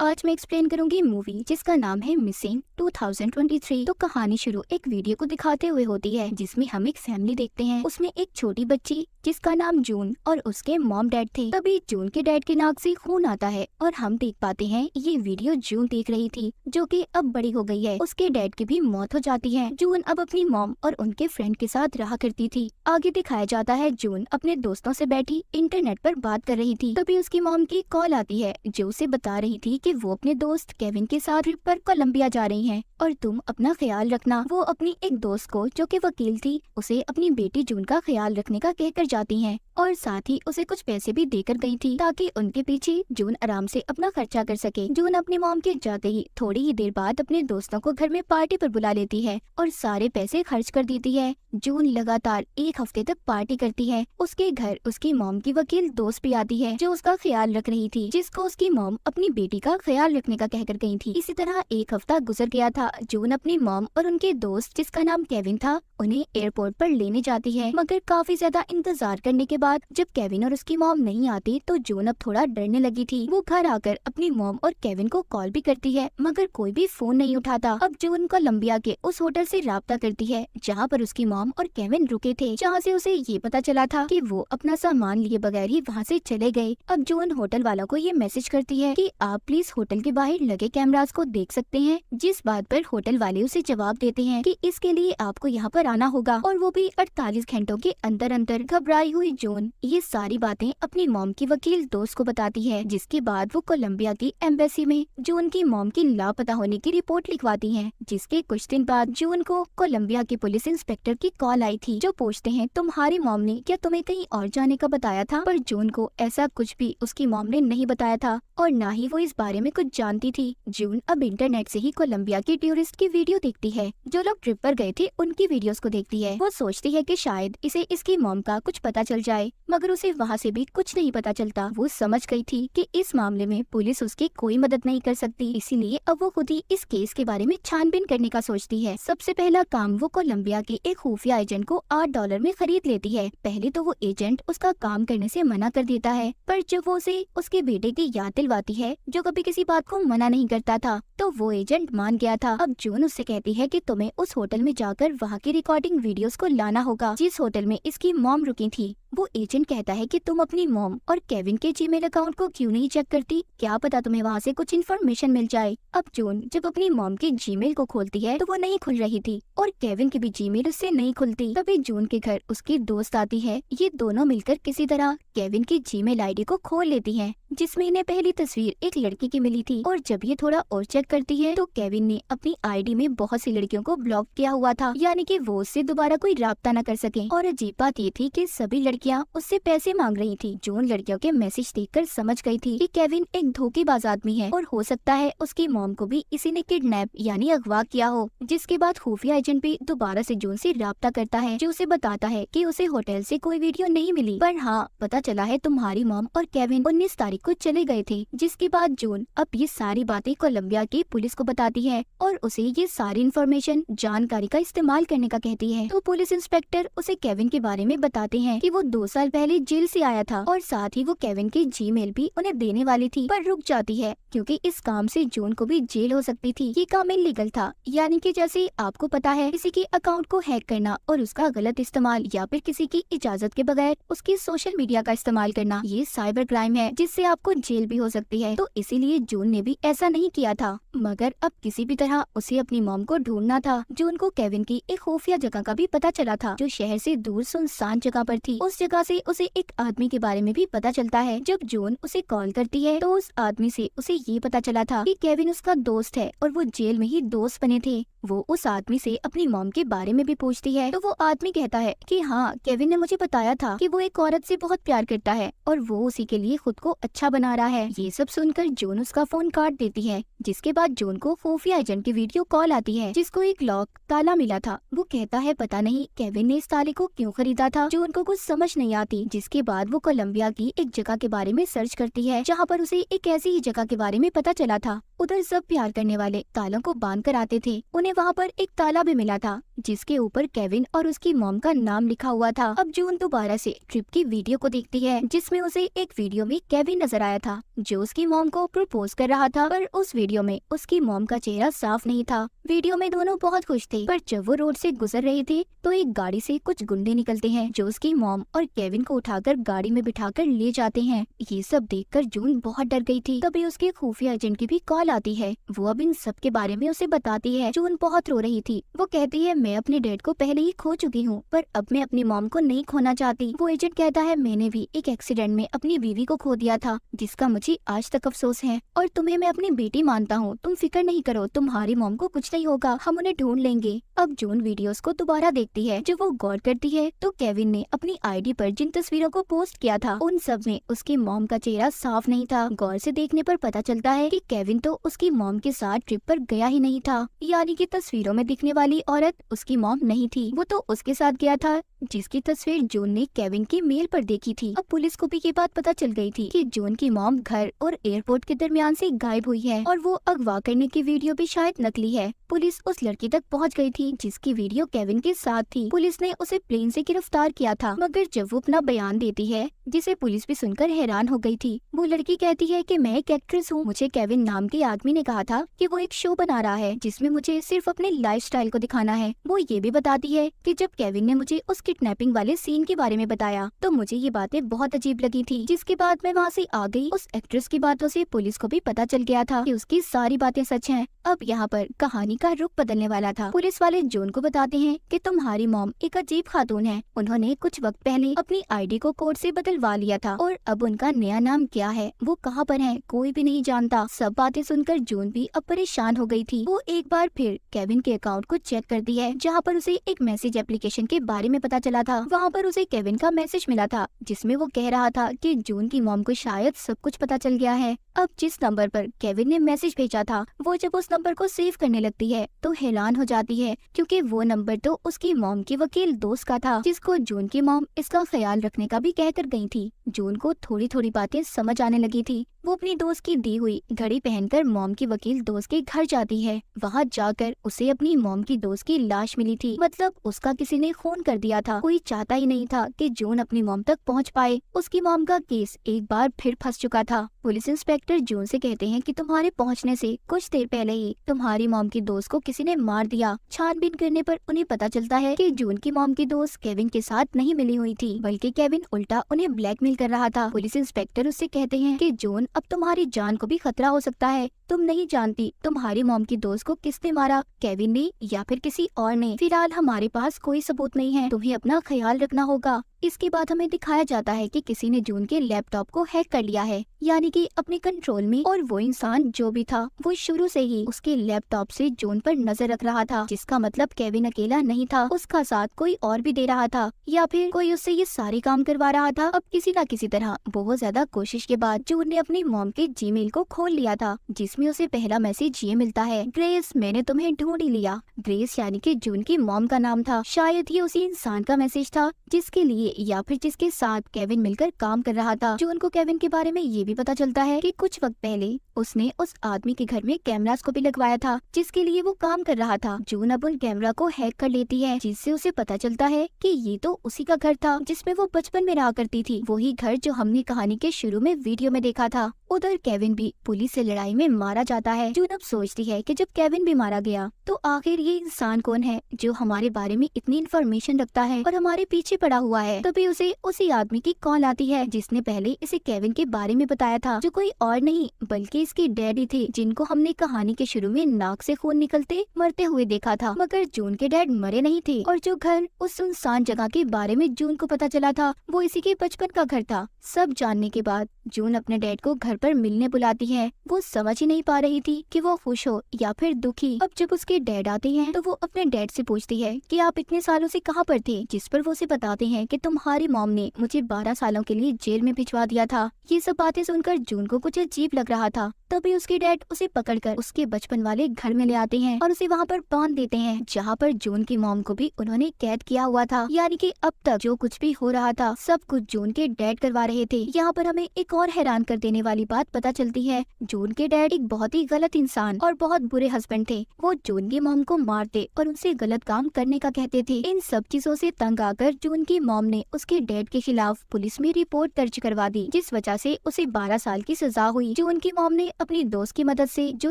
आज मैं एक्सप्लेन करूंगी मूवी जिसका नाम है मिसिंग 2023। तो कहानी शुरू एक वीडियो को दिखाते हुए होती है जिसमें हम एक फैमिली देखते हैं। उसमें एक छोटी बच्ची जिसका नाम जून और उसके मॉम डैड थे। तभी जून के डैड के नाक से खून आता है और हम देख पाते हैं ये वीडियो जून देख रही थी जो कि अब बड़ी हो गई है। उसके डैड की भी मौत हो जाती है। जून अब अपनी मॉम और उनके फ्रेंड के साथ रहा करती थी। आगे दिखाया जाता है जून अपने दोस्तों से बैठी इंटरनेट पर बात कर रही थी। तभी उसकी मॉम की कॉल आती है जो उसे बता रही थी कि वो अपने दोस्त केविन के साथ ट्रिप पर कोलंबिया जा रही हैं और तुम अपना ख्याल रखना। वो अपनी एक दोस्त को जो कि वकील थी उसे अपनी बेटी जून का ख्याल रखने का कहकर जाती हैं और साथ ही उसे कुछ पैसे भी देकर गई थी ताकि उनके पीछे जून आराम से अपना खर्चा कर सके। जून अपनी मॉम के जाते ही थोड़ी ही देर बाद अपने दोस्तों को घर में पार्टी पर बुला लेती है और सारे पैसे खर्च कर देती है। जून लगातार एक हफ्ते तक पार्टी करती है। उसके घर उसकी मॉम की वकील दोस्त भी आती है जो उसका ख्याल रख रही थी, जिसको उसकी मॉम अपनी बेटी का ख्याल रखने का कहकर गई थी। इसी तरह एक हफ्ता गुजर गया था। जून अपनी मॉम और उनके दोस्त जिसका नाम केविन था उन्हें एयरपोर्ट पर लेने जाती है, मगर काफी ज्यादा इंतजार करने के बाद जब केविन और उसकी मॉम नहीं आती तो जून अब थोड़ा डरने लगी थी। वो घर आकर अपनी मॉम और केविन को कॉल भी करती है मगर कोई भी फोन नहीं उठाता। अब जून कोलंबिया के उस होटल से राब्ता करती है जहाँ पर उसकी मॉम और केविन रुके थे, जहाँ से उसे ये पता चला था कि वो अपना सामान लिए बगैर ही वहाँ से चले गए। अब जून होटल वालों को ये मैसेज करती है कि आप प्लीज होटल के बाहर लगे कैमरास को देख सकते हैं, जिस बात पर होटल वाले उसे जवाब देते हैं कि इसके लिए आपको यहाँ पर आना होगा और वो भी 48 घंटों के अंदर अंदर। घबराई हुई जून ये सारी बातें अपनी मॉम की वकील दोस्त को बताती है, जिसके बाद वो कोलंबिया की एम्बेसी में जून की मॉम की लापता होने की रिपोर्ट लिखवाती हैं। जिसके कुछ दिन बाद जून को कोलंबिया के पुलिस इंस्पेक्टर की कॉल आई थी जो पूछते हैं तुम्हारी मॉम ने क्या तुम्हें कहीं और जाने का बताया था? पर जून को ऐसा कुछ भी उसकी मॉम ने नहीं बताया था और न ही वो इस बारे में कुछ जानती थी। जून अब इंटरनेट से ही कोलंबिया के टूरिस्ट की वीडियो देखती है। जो लोग ट्रिप पर गए थे उनकी वीडियोस को देखती है। वो सोचती है कि शायद इसे इसकी मॉम का कुछ पता चल जाए, मगर उसे वहाँ से भी कुछ नहीं पता चलता। वो समझ गई थी कि इस मामले में पुलिस उसकी कोई मदद नहीं कर सकती, इसीलिए अब वो खुद ही इस केस के बारे में छानबीन करने का सोचती है। सबसे पहला काम वो कोलंबिया के एक खुफिया एजेंट को $8 में खरीद लेती है। पहले तो वो एजेंट उसका काम करने से मना कर देता है, पर जब वो उसे उसके बेटे की याद दिलवाती है जो कभी किसी बात को मना नहीं करता था तो वो एजेंट मान गया था। अब जून उससे कहती है कि तुम्हें उस होटल में जाकर वहाँ की रिकॉर्डिंग वीडियोस को लाना होगा जिस होटल में इसकी मॉम रुकी थी। वो एजेंट कहता है कि तुम अपनी मॉम और केविन के जीमेल अकाउंट को क्यों नहीं चेक करती, क्या पता तुम्हें वहाँ से कुछ इन्फॉर्मेशन मिल जाए। अब जून जब अपनी मॉम के जीमेल को खोलती है तो वो नहीं खुल रही थी और केविन की भी जीमेल उससे नहीं खुलती। तभी जून के घर उसकी दोस्त आती है। ये दोनों मिलकर किसी तरह केविन की जीमेल आईडी को खोल लेती हैं, जिसमें इन्हें पहली तस्वीर एक लड़की की मिली थी और जब ये थोड़ा और चेक करती है तो केविन ने अपनी आईडी में बहुत सी लड़कियों को ब्लॉक किया हुआ था, यानी कि वो उससे दोबारा कोई राब्ता न कर सके। और अजीब बात ये थी कि सभी लड़कियां उससे पैसे मांग रही थी। जून लड़कियों के मैसेज देखकर समझ गई थी कि केविन एक धोखेबाज आदमी है और हो सकता है उसकी मॉम को भी इसी ने किडनैप यानी अगवा किया हो। जिसके बाद खुफिया एजेंट भी दोबारा से जून से राब्ता करता है जो उसे बताता है कि उसे होटल से कोई वीडियो नहीं मिली, पर हाँ पता चला है तुम्हारी मॉम और केविन 19 तारीख को चले गए थे। जिसके बाद जून अब ये सारी बातें कोलंबिया की पुलिस को बताती है और उसे ये सारी इन्फॉर्मेशन जानकारी का इस्तेमाल करने का कहती है। तो पुलिस इंस्पेक्टर उसे केविन के बारे में बताते हैं कि वो 2 साल पहले जेल से आया था और साथ ही वो केविन की जीमेल भी उन्हें देने वाली थी, पर रुक जाती है क्योंकि इस काम से जून को भी जेल हो सकती थी। ये काम इलीगल था, यानी कि जैसे आपको पता है किसी के अकाउंट को हैक करना और उसका गलत इस्तेमाल या फिर किसी की इजाजत के बगैर उसकी सोशल मीडिया का इस्तेमाल करना, ये साइबर क्राइम है जिससे आपको जेल भी हो सकती है। तो इसीलिए जून ने भी ऐसा नहीं किया था, मगर अब किसी भी तरह उसे अपनी मॉम को ढूंढना था। जून को केविन की एक खुफिया जगह का भी पता चला था जो शहर से दूर सुनसान जगह पर थी। उस जगह से उसे एक आदमी के बारे में भी पता चलता है। जब जून उसे कॉल करती है तो उस आदमी से उसे ये पता चला था कि केविन उसका दोस्त है और वो जेल में ही दोस्त बने थे। वो उस आदमी से अपनी मॉम के बारे में भी पूछती है तो वो आदमी कहता है कि हाँ केविन ने मुझे बताया था कि वो एक औरत से बहुत प्यार करता है और वो उसी के लिए खुद को अच्छा बना रहा है। ये सब सुनकर जून उसका फोन काट देती है। जिसके बाद जून को खुफिया एजेंट की वीडियो कॉल आती है जिसको एक लॉक ताला मिला था। वो कहता है पता नहीं केविन ने इस ताले को क्यों खरीदा था। जून को कुछ समझ नहीं आती। जिसके बाद वो कोलंबिया की एक जगह के बारे में सर्च करती है जहाँ पर उसे एक ऐसी ही जगह के बारे में पता चला था उधर सब प्यार करने वाले तालों को बांध कर आते थे। उन्हें वहाँ पर एक ताला भी मिला था जिसके ऊपर केविन और उसकी मॉम का नाम लिखा हुआ था। अब जून दोबारा से ट्रिप की वीडियो को देखती है जिसमें उसे एक वीडियो में केविन नजर आया था जो उसकी मॉम को प्रपोज कर रहा था, पर उस वीडियो में उसकी मॉम का चेहरा साफ नहीं था। वीडियो में दोनों बहुत खुश थे, पर जब वो रोड से गुजर रहे थे तो एक गाड़ी से कुछ गुंडे निकलते हैं जो उसकी मॉम और केविन को उठाकर गाड़ी में बिठाकर ले जाते हैं। ये सब देखकर जून बहुत डर गई थी। तभी उसके खुफिया एजेंट की भी कॉल आती है। वो अब इन सब के बारे में उसे बताती है। जून बहुत रो रही थी। वो कहती है मैं अपने डैड को पहले ही खो चुकी हूँ, पर अब मैं अपनी मॉम को नहीं खोना चाहती। वो एजेंट कहता है मैंने भी एक एक्सीडेंट में अपनी बीवी को खो दिया था जिसका मुझे आज तक अफसोस है, और तुम्हें मैं अपनी बेटी मानता हूँ। तुम फिक्र नहीं करो, तुम्हारी मॉम को कुछ नहीं होगा, हम उन्हें ढूंढ लेंगे। अब जून वीडियोस को दोबारा देखती है। जब वो गौर करती है तो केविन ने अपनी आईडी पर जिन तस्वीरों को पोस्ट किया था उन सब में उसकी मॉम का चेहरा साफ नहीं था। गौर से देखने पर पता चलता है कि केविन तो उसकी मॉम के साथ ट्रिप पर गया ही नहीं था, यानी कि तस्वीरों में दिखने वाली औरत उसकी मॉम नहीं थी, वो तो उसके साथ गया था जिसकी तस्वीर जून ने केविन की मेल पर देखी थी। अब पुलिस को भी ये बात पता चल गई थी कि जून की मॉम घर और एयरपोर्ट के दरमियान से गायब हुई है और वो अगवा करने की वीडियो भी शायद नकली है। पुलिस उस लड़की तक पहुंच गई थी जिसकी वीडियो केविन के साथ थी। पुलिस ने उसे प्लेन से गिरफ्तार किया था, मगर जब वो अपना बयान देती है जिसे पुलिस भी सुनकर हैरान हो गई थी। वो लड़की कहती है कि मैं एक एक्ट्रेस हूँ, मुझे केविन नाम के आदमी ने कहा था कि वो एक शो बना रहा है जिसमें मुझे सिर्फ अपने लाइफस्टाइल को दिखाना है। वो ये भी बताती है कि जब केविन ने मुझे उस किडनैपिंग वाले सीन के बारे में बताया तो मुझे ये बातें बहुत अजीब लगी थी, जिसके बाद मैं वहाँ से आ गई। उस एक्ट्रेस की बातों से पुलिस को भी पता चल गया था कि उसकी सारी बातें सच हैं। अब यहाँ पर कहानी का रुख बदलने वाला था। पुलिस वाले जून को बताते हैं कि तुम्हारी मॉम एक अजीब खातून है, उन्होंने कुछ वक्त पहले अपनी आईडी को कोर्ट से बदलवा लिया था और अब उनका नया नाम क्या है, वो कहाँ पर है, कोई भी नहीं जानता। सब बातें सुनकर जून भी अब परेशान हो गई थी। वो एक बार फिर केविन के अकाउंट को चेक करती है जहाँ पर उसे एक मैसेज एप्लीकेशन के बारे में पता चला था। वहाँ पर उसे केविन का मैसेज मिला था जिसमें वो कह रहा था कि जून की मॉम को शायद सब कुछ पता चल गया है। अब जिस नंबर पर केविन ने मैसेज भेजा था वो जब उस नंबर को सेव करने लगती है तो हैरान हो जाती है, क्योंकि वो नंबर तो उसकी मॉम के वकील दोस्त का था जिसको जून की मॉम इसका ख्याल रखने का भी कहकर गई थी। जून को थोड़ी थोड़ी बातें समझ आने लगी थी। वो अपनी दोस्त की दी हुई घड़ी पहनकर मॉम की वकील दोस्त के घर जाती है। वहाँ जाकर उसे अपनी मॉम की दोस्त की लाश मिली थी, मतलब उसका किसी ने खून कर दिया था। कोई चाहता ही नहीं था कि जून अपनी मॉम तक पहुँच पाए। उसकी मॉम का केस एक बार फिर फंस चुका था। पुलिस इंस्पेक्टर जून से कहते हैं कि तुम्हारे पहुंचने से कुछ देर पहले ही तुम्हारी मॉम की दोस्त को किसी ने मार दिया। छानबीन करने पर उन्हें पता चलता है कि जून की मॉम की दोस्त केविन के साथ नहीं मिली हुई थी, बल्कि केविन उल्टा उन्हें ब्लैकमेल कर रहा था। पुलिस इंस्पेक्टर उससे कहते हैं कि जून अब तुम्हारी जान को भी खतरा हो सकता है, तुम नहीं जानती तुम्हारी मॉम की दोस्त को किसने मारा, केविन ने या फिर किसी और ने। फिलहाल हमारे पास कोई सबूत नहीं है, तुम्हें अपना ख्याल रखना होगा। इसके बाद हमें दिखाया जाता है कि किसी ने जून के लैपटॉप को हैक कर लिया है, यानी कि अपने कंट्रोल में, और वो इंसान जो भी था वो शुरू से ही उसके लैपटॉप से जून पर नजर रख रहा था, जिसका मतलब केविन अकेला नहीं था, उसका साथ कोई और भी दे रहा था या फिर कोई उससे ये सारे काम करवा रहा था। अब किसी न किसी तरह बहुत ज्यादा कोशिश के बाद जून ने अपनी मॉम के जीमेल को खोल लिया था, जिसमें उसे पहला मैसेज ये मिलता है, ग्रेस मैंने तुम्हें ढूंढ ही लिया। ग्रेस यानी कि जून की मॉम का नाम था। शायद ये उसी इंसान का मैसेज था जिसके लिए या फिर जिसके साथ केविन मिलकर काम कर रहा था। जून को केविन के बारे में ये भी पता चलता है कि कुछ वक्त पहले उसने उस आदमी के घर में कैमरास को भी लगवाया था जिसके लिए वो काम कर रहा था। जून अब उन कैमरा को हैक कर लेती है, जिससे उसे पता चलता है कि ये तो उसी का घर था जिसमें वो बचपन में रहा करती थी, वही घर जो हमने कहानी के शुरू में वीडियो में देखा था। उधर केविन भी पुलिस से लड़ाई में मारा जाता है। जून अब सोचती है कि जब केविन भी मारा गया तो आखिर ये इंसान कौन है जो हमारे बारे में इतनी इन्फॉर्मेशन रखता है और हमारे पीछे पड़ा हुआ है। तभी उसे उसी आदमी की कॉल आती है जिसने पहले इसे केविन के बारे में बताया था, जो कोई और नहीं बल्कि इसके डैडी थे, जिनको हमने कहानी के शुरू में नाक से खून निकलते मरते हुए देखा था। मगर जून के डैड मरे नहीं थे और जो घर उस सुनसान जगह के बारे में जून को पता चला था वो इसी के बचपन का घर था। सब जानने के बाद जून अपने डैड को घर पर मिलने बुलाती है। वो समझ ही नहीं पा रही थी कि वो खुश हो या फिर दुखी। अब जब उसके डैड आते हैं तो वो अपने डैड से पूछती है कि आप इतने सालों से कहाँ पर थे, जिस पर वो उसे बताते हैं कि तुम्हारी मॉम ने मुझे 12 सालों के लिए जेल में भिजवा दिया था। ये सब बातें सुनकर जून को कुछ अजीब लग रहा था। तभी उसके डैड उसे पकड़कर उसके बचपन वाले घर में ले आते हैं और उसे वहाँ पर बांध देते हैं, जहाँ पर जून की मॉम को भी उन्होंने कैद किया हुआ था। यानी कि अब तक जो कुछ भी हो रहा था सब कुछ जून के डैड करवा रहे थे। यहाँ पर हमें एक और हैरान कर देने वाली सारी बात पता चलती है। जून के डैड एक बहुत ही गलत इंसान और बहुत बुरे हस्बैंड थे। वो जून की मॉम को मारते और उनसे गलत काम करने का कहते थे। इन सब चीजों से तंग आकर जून की मॉम ने उसके डैड के खिलाफ पुलिस में रिपोर्ट दर्ज करवा दी, जिस वजह से उसे 12 साल की सजा हुई। जून की मॉम ने अपनी दोस्त की मदद से, जो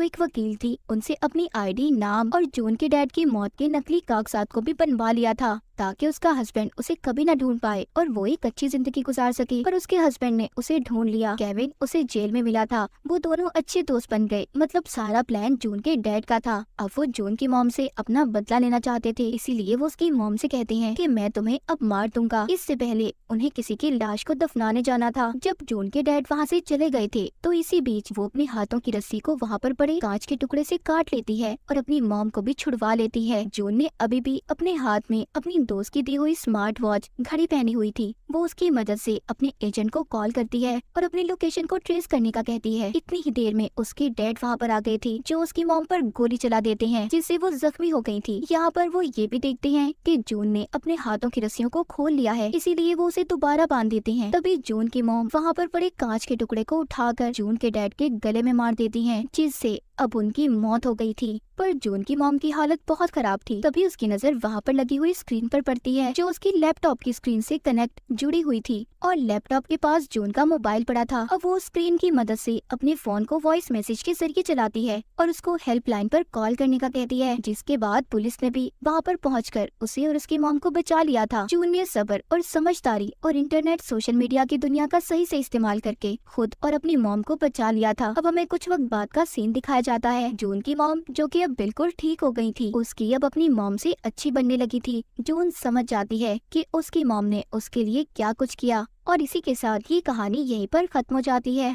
एक वकील थी, उनसे अपनी आईडी, नाम और जून के डैड की मौत के नकली कागजात को भी बनवा लिया था, ताकि उसका हस्बैंड उसे कभी न ढूंढ पाए और वो एक अच्छी जिंदगी गुजार सके। पर उसके हस्बैंड ने उसे ढूंढ लिया। केविन उसे जेल में मिला था। वो दोनों अच्छे दोस्त बन गए। मतलब सारा प्लान जून के डैड का था। अब वो जून की मॉम से अपना बदला लेना चाहते थे, इसीलिए वो उसकी मॉम से कहते हैं कि मैं तुम्हें अब मार दूंगा। इससे पहले उन्हें किसी की लाश को दफनाने जाना था। जब जून के डैड वहाँ से चले गए थे, तो इसी बीच वो अपने हाथों की रस्सी को वहाँ पर पड़े कांच के टुकड़े से काट लेती है और अपनी मॉम को भी छुड़वा लेती है। जून ने अभी भी अपने हाथ में अपनी दोस्त की दी हुई स्मार्ट वॉच घड़ी पहनी हुई थी। वो उसकी मदद से अपने एजेंट को कॉल करती है और अपनी लोकेशन को ट्रेस करने का कहती है। इतनी ही देर में उसके डैड वहाँ पर आ गए थे, जो उसकी मॉम पर गोली चला देते हैं, जिससे वो जख्मी हो गई थी। यहाँ पर वो ये भी देखते हैं कि जून ने अपने हाथों की रस्सियों को खोल लिया है, इसीलिए वो उसे दोबारा बांध देते हैं। तभी जून की मॉम वहाँ पर पड़े कांच के टुकड़े को उठाकर जून के डैड के गले में मार देती है, जिससे अब उनकी मौत हो गई थी। पर जून की मॉम की हालत बहुत खराब थी। तभी उसकी नजर वहाँ पर लगी हुई स्क्रीन पर पड़ती है, जो उसकी लैपटॉप की स्क्रीन से कनेक्ट जुड़ी हुई थी और लैपटॉप के पास जून का मोबाइल पड़ा था। अब वो स्क्रीन की मदद से अपने फोन को वॉइस मैसेज के जरिए चलाती है और उसको हेल्पलाइन पर कॉल करने का कहती है, जिसके बाद पुलिस ने भी वहाँ पर पहुंचकर उसे और उसकी मॉम को बचा लिया था। जून ने सब्र और समझदारी और इंटरनेट, सोशल मीडिया की दुनिया का सही से इस्तेमाल करके खुद और अपनी मॉम को बचा लिया था। अब हमें कुछ वक्त बाद का सीन दिखाया जाता है। जून की मॉम, जो कि अब बिल्कुल ठीक हो गई थी, उसकी अब अपनी मॉम से अच्छी बनने लगी थी। जून समझ जाती है कि उसकी मॉम ने उसके लिए क्या कुछ किया और इसी के साथ ये कहानी यहीं पर खत्म हो जाती है।